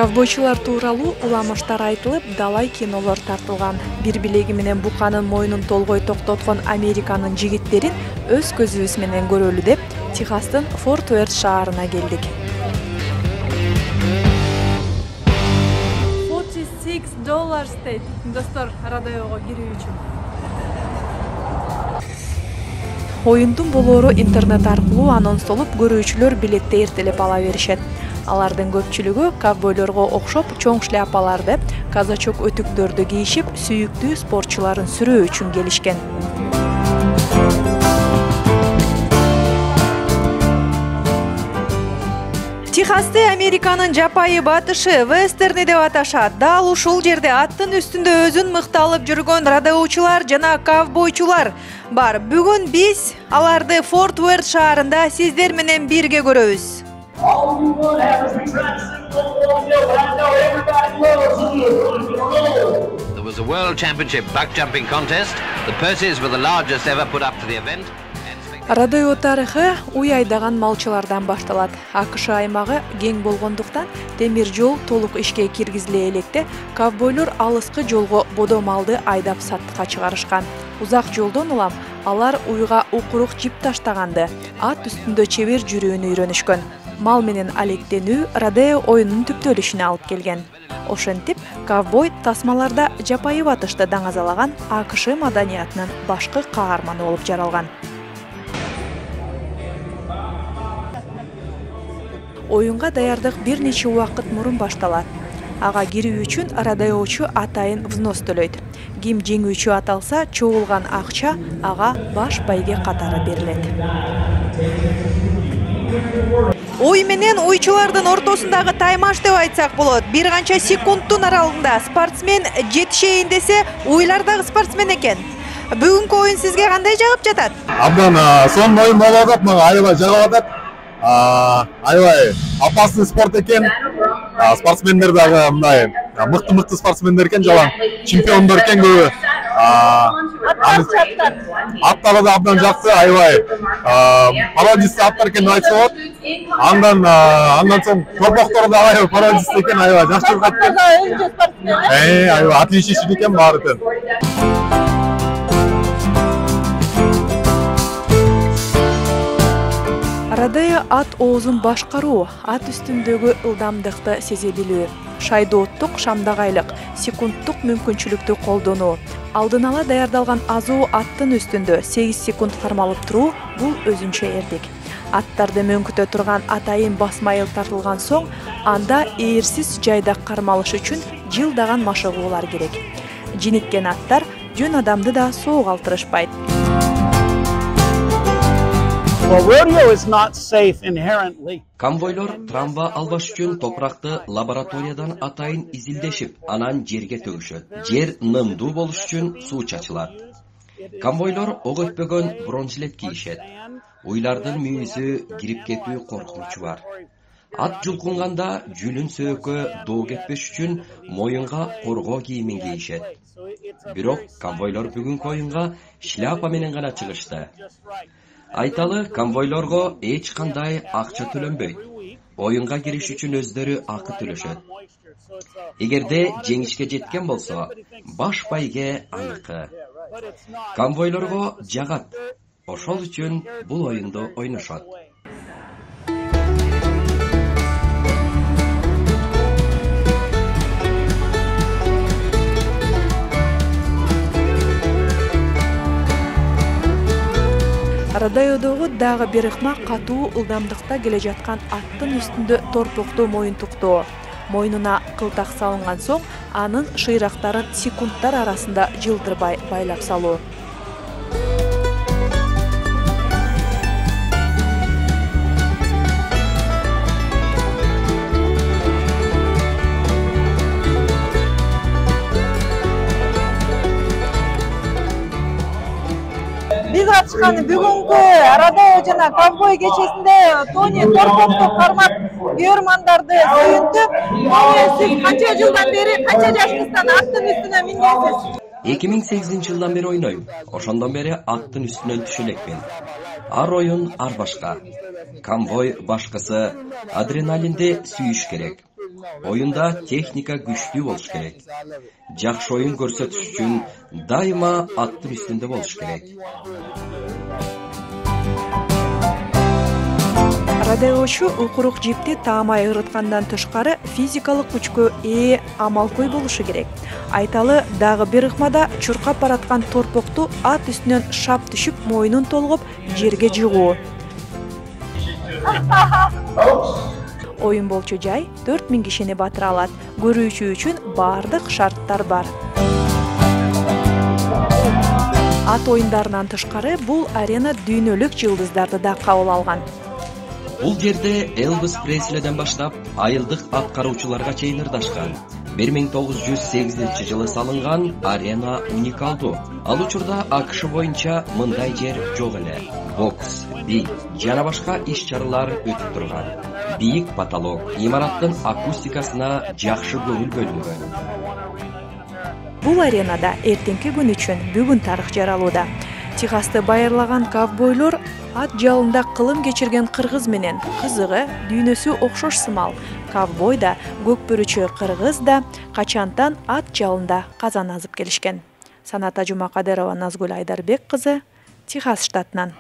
Ковбойчулар тууралуу уламыштар айтылып, далай кинолор тартылган. Бир билеги менен буканын мойнун толгой токтоткон Американын жигиттерин өз көзүбүз менен көрөлү деп, Техастын Форт Уэрт шаарына келдик. $46 дейт достор Родеого кирүү үчүн. Оюндун болоору интернет аркылуу анонстолуп, көрүүчүлөр билетти эртелеп ала беришет. Алардын көпчүлүгү ковбойлорго окшоп чоң шляпаларды, казачок өтүктөрдү кийишип, сүйүктүү спортчуларын сүрөө үчүн келишкен. Техасты Американын жапайы батышы вестерни деп аташат. Дал ушул жерде аттын үстүндө өзүн мыкты алып жүргөн родеочулар жана ковбойчулар бар. Бүгүн биз аларды Форт Уэрт шаарында сиздер менен бирге көрөбүз. There was a World Championship buck jumping contest. The purses were the largest ever put up to the event. Родео тарыхы уй айдаган малчылардан башталат. АКШ аймагы кең болгондуктан темир жол толук ишке киргизиле электе ковбойлор алыскы жолго бодо малды айдап саттыкка чыгарышкан. Узак жолдон улам алар уйга укурук жип таштаганды, ат үстүндө чебер жүрүүнү үйрөнүшкөн. Мал менен алектенүү Родео оюнунун түптөлүшүнө алып келген. Ошентип, ковбой тасмаларда жапайы батышты даңазалаган АКШ маданиятынын башкы каарманы болуп жаралган. Оюнга даярдык бир нече убакыт мурун башталат. Ага кирүү үчүн родеочу атайын взнос төлөйт. Ким жеңүүчү аталса, чогулган акча ага баш байге катары берилет. Ой менен уйчулардын ортосундагы таймаш деп айтсак болот. Бир канча секундтун аралыгында спортсмен жетишейин десе, уйлардагы спортсмен экен. Бүгүнкү оюн сизге кандай жагып жатат? Абдан сонун оюн болуп атат, мага аябай жагып атат. Аябай опасный спорт экен. Спортсмендер дагы мындай мыкты спортсмендер экен, жалаң чемпиондор экен көбү. Аттары да абдан жакшы, аябай пародистик аттар экен деп айтса болот. Андан соң торпоктор да аябай пародистик экен, аябай жакшы экен. Аябай отличный экен баары тең. Родео ат оозун башкаруу, ат үстүндөгү ылдамдыкты сезе билүү, шайдооттук шамдагайлык, секундтук мүмкүнчүлүктү колдонуу, алдын ала даярдалган азуу аттын үстүндө 8 секунд кармалып туруу бул өзүнчө эрдик. Аттарды мөңкүтө турган атайын басмайыл тартылган соң, анда ээрсиз жайда кармалыш үчүн жылдаган машыгуулар керек. Жиниткен аттар жөн адамды да соо калтырышпайт. Конвойлор трамва албаш үчүн топуракты лабораториядан атайын изилдешип, анан жерге төгүшөт. Жер нымдуу болуш үчүн суу чачылат. Конвойлор ок өтпөгөн бронежилет кийишет. Уйлардын мүйүзү кирип кетүү коркунучу бар. Ат жулкунганда жүнүн сөөгө доо кетпеш үчүн моюнга коргоо кийимин кийишет. Бирок конвойлор бүгүнкү оюнга шляпа менен гана чыгышты. Айталы, конвойлорго эч кандай акча төлөнбөйт. Оюнга кириш үчүн өздөрү акы төлөшөт. Эгерде жеңишке жеткен болсо, баш байге аныкы. Конвойлорго жагат. Ошол үчүн бул оюнду ойношот. Родеодогу дагы бир ыкма катуу ылдамдыкта келе жаткан аттын үстүндө торпоктуу моюнтуктоо. Мойнуна кылтак салынган соң, анын шыйрактарын секундтар арасында жылдырбай байлап салуу. Биз ачкан бүгүнкү Родео жана ковбой кечесинде Тони торпокту кармап көрөрмандарды сүйүнтүп, сиз канча жылдан бери, канча жашыңыздан аттын үстүнө мингенсиз? 2008-жылдан бери ойнойм. Ошондон бери аттын үстүнөн түшө элекмин. Ар оюн ар башка. konvoy башкысы адреналинди сүйүш керек. Oyunda техника güçlü болуш керек. Жакшы oyun көрсөтүш үчүн дайыма аттын үстүндө болуш керек. Радаочу укурук жипти таамай ырыткандан тышкары физикалык күчкө ээ амалкой болушу керек. Айталы дагы бир ыкмада чуркап бараткан торпокту ат үстүнөн шап түшүп мойнун толгоп жерге жыгуу. Oyun болчу жай 4000 кишини батыра алат. Көрүүчү үчүн бардык шарттар бар. Ат оюндарынан тышкары бул арена дүйнөлүк жылдыздарды да кабыл алган. Бул жерде Элвис Преслиден баштап айылдык аткаруучуларга чейин ырдашкан. 1908-жылы салынган арена уникалдуу. Ал учурда АКШ боюнча мындай жер жок эле. Бокс, бий жана башка иш-чаралар өтүп турган. Бийик потолок, имараттын акустикасына жакшы көңүл бөлүнгөн. Бул аренада эртеңки күн үчүн бүгүн тарых жаралууда. Техасты байырлаган ковбойлор ат жалында кылым кечирген кыргыз менен кызыгы дүйнөсү окшош сымал. Ковбой да, көкбөрүчү кыргыз да качантан ат жалында казан азып келишкен. Санат Ажумакадырова, Назгүл Айдарбек кызы, Техас штатынан.